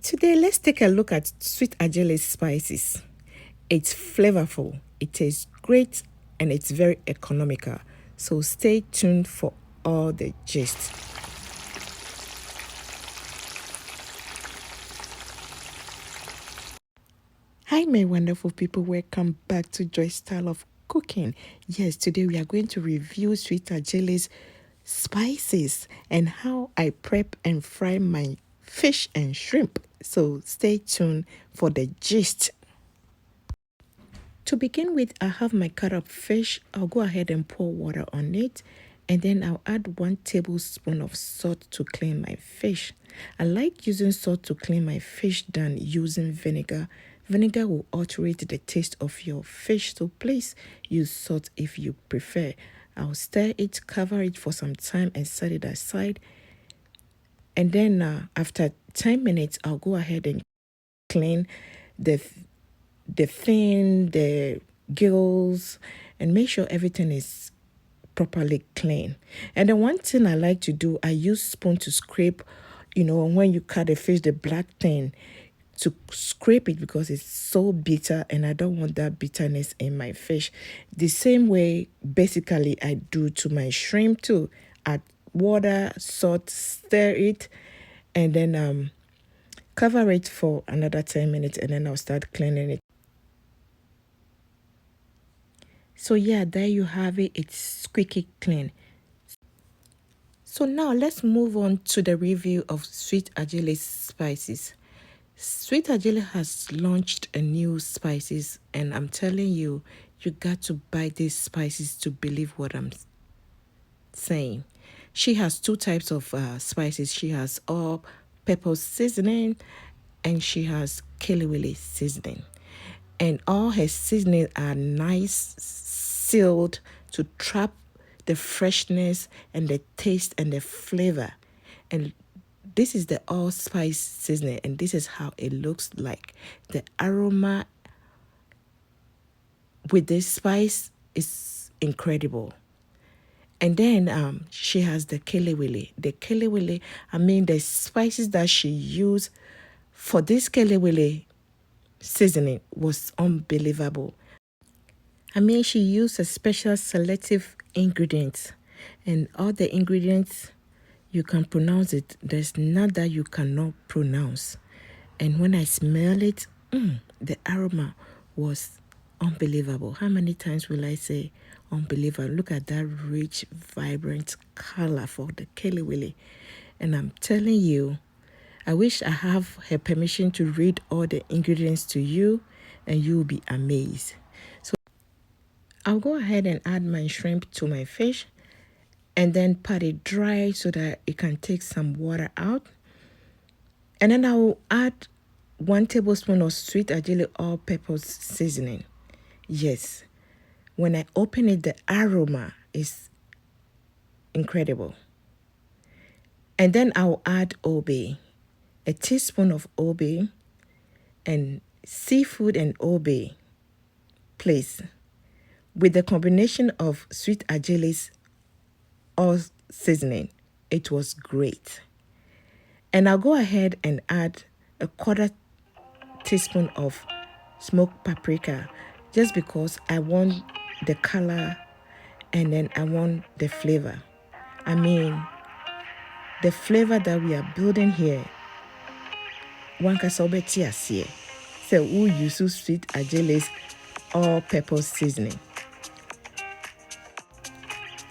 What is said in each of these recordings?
Today, let's take a look at Sweet Adjeley spices. It's flavorful, it tastes great, and it's very economical. So stay tuned for all the gist. Hi, my wonderful people. Welcome back to Joy's Style of Cooking. Yes, today we are going to review Sweet Adjeley's spices and how I prep and fry my fish and shrimp. So stay tuned for the gist. To begin with, I have my cut up fish. I'll go ahead and pour water on it, and then I'll add 1 tablespoon of salt to clean my fish. I like using salt to clean my fish than using vinegar. Vinegar will alterate the taste of your fish, so please use salt if you prefer. I'll stir it, cover it for some time, and set it aside. And then after 10 minutes, I'll go ahead and clean the fin, the gills, and make sure everything is properly clean. And then one thing I like to do, I use spoon to scrape, when you cut the fish, the black thing, to scrape it because it's so bitter and I don't want that bitterness in my fish. The same way, basically, I do to my shrimp too. Add water, salt, stir it, and then cover it for another 10 minutes, and then I'll start cleaning it. So yeah, there you have it. It's squeaky clean. So now let's move on to the review of Sweet Adjeley's spices. Sweet Adjeley has launched a new spices, and I'm telling you, you got to buy these spices to believe what I'm saying. She has 2 types of spices. She has all pepper seasoning, and she has kelewele seasoning. And all her seasoning are nice, sealed to trap the freshness and the taste and the flavor. And this is the allspice seasoning, and this is how it looks like. The aroma with this spice is incredible. And then she has the kelewele. The kelewele, the spices that she used for this kelewele seasoning was unbelievable. She used a special selective ingredients, and all the ingredients you can pronounce it. There's none that you cannot pronounce. And when I smell it, the aroma was unbelievable. How many times will I say unbelievable? Look at that rich, vibrant color for the kelewele. And I'm telling you, I wish I have her permission to read all the ingredients to you, and you'll be amazed. So I'll go ahead and add my shrimp to my fish, and then pat it dry so that it can take some water out. And then I will add 1 tablespoon of Sweet Adjeley all-purpose seasoning. Yes, when I open it, the aroma is incredible. And then I'll add obe, a teaspoon of obe, and seafood and obe, please, with the combination of Sweet Adjeley's all seasoning. It was great. And I'll go ahead and add a 1/4 teaspoon of smoked paprika, just because I want the color and then I want the flavor. The flavor that we are building here, one can so we use Sweet Adjeley's all-purpose seasoning.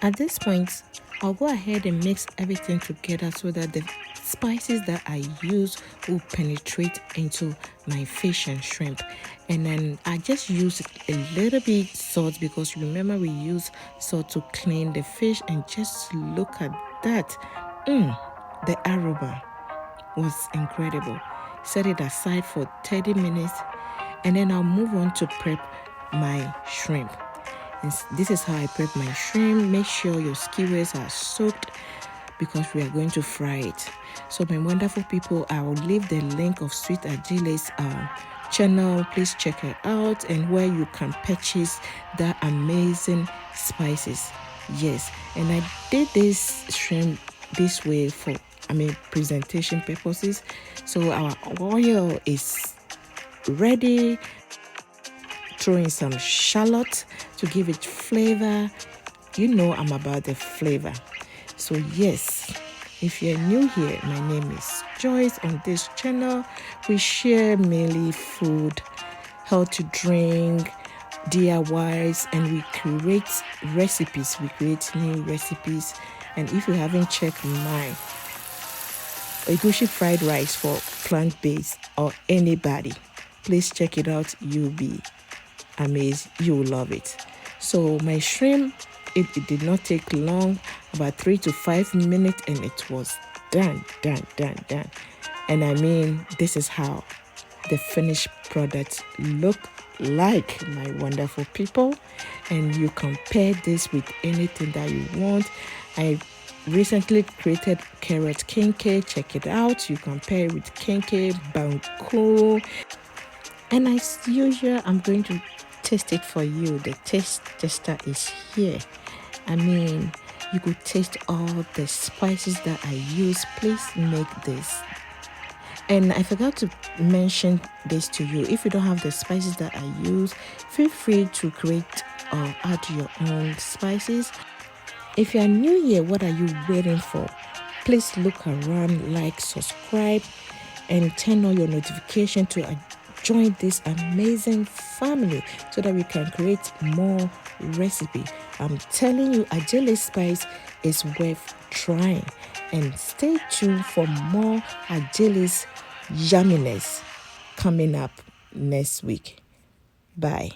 At this point, I'll go ahead and mix everything together so that the spices that I use will penetrate into my fish and shrimp. And then I just use a little bit salt, because remember we use salt to clean the fish. And just look at that. The aroma was incredible. Set it aside for 30 minutes, and then I'll move on to prep my shrimp. And this is how I prep my shrimp. Make sure your skewers are soaked, because we are going to fry it. So my wonderful people, I will leave the link of Sweet Adjeley's channel. Please check her out, and where you can purchase the amazing spices. Yes, and I did this shrimp this way for presentation purposes. So our oil is ready. Throw in some shallot to give it flavor. You know I'm about the flavor. So yes, if you're new here, my name is Joyce. On this channel, we share mainly food, how to drink, DIYs, and we create recipes. We create new recipes. And if you haven't checked my Egusi fried rice for plant-based or anybody, please check it out. You'll be amazed. You'll love it. So my shrimp, it did not take long, about 3 to 5 minutes, and it was done. And this is how the finished product look like, my wonderful people. And you compare this with anything that you want. I recently created carrot KENKEY. Check it out. You compare it with KENKEY, Banku. And as usual, I'm going to taste it for you. The taste tester is here. You could taste all the spices that I use. Please make this. And I forgot to mention this to you. If you don't have the spices that I use, feel free to create or add your own spices. If you are new here, what are you waiting for? Please look around, like, subscribe, and turn on your notification to join this amazing family so that we can create more recipe. I'm telling you, ADJELEYs spice is worth trying. And stay tuned for more ADJELEYs yumminess coming up next week. Bye.